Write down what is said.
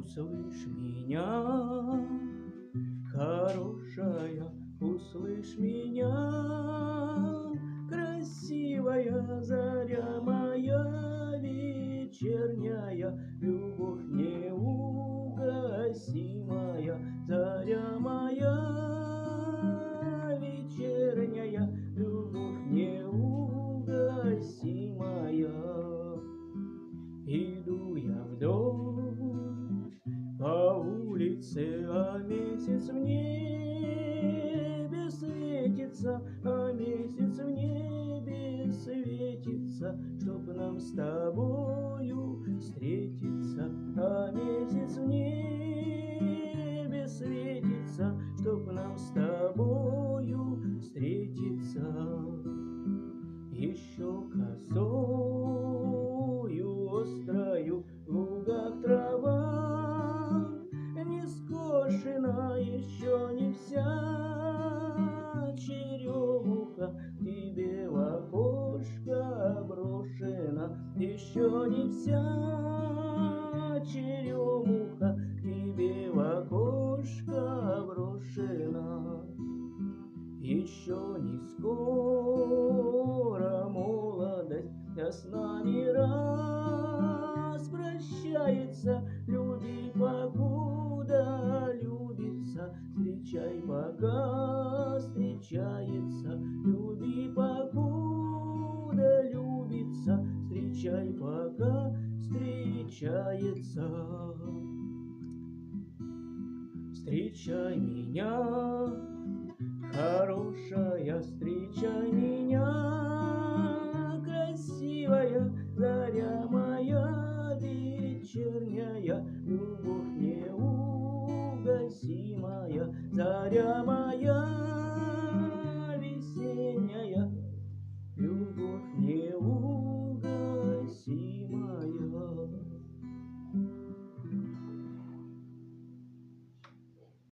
услышь меня, хорошая, услышь меня, красивая заря моя вечерняя, любовь неугасимая, заря моя вечерняя, любовь неугасимая. Иду я вдоль по улице, а месяц в небе светится, а месяц в небе светится, чтоб нам с тобою встретиться, а месяц в небе светится, чтоб нам с тобою встретиться. Еще косою острою в лугах трава не скошена, еще не вся черемуха к тебе в окошко брошена, еще не вся черемуха к тебе в окошко брошена. Еще не скоро молодость с нами распрощается. Люби, покуда любится, встречай, пока встречается. Люби, покуда любится, встречай, пока встречается. Встречай меня, хорошая, встречай меня, красивая заря моя вечерняя, любовь неугасимая, заря моя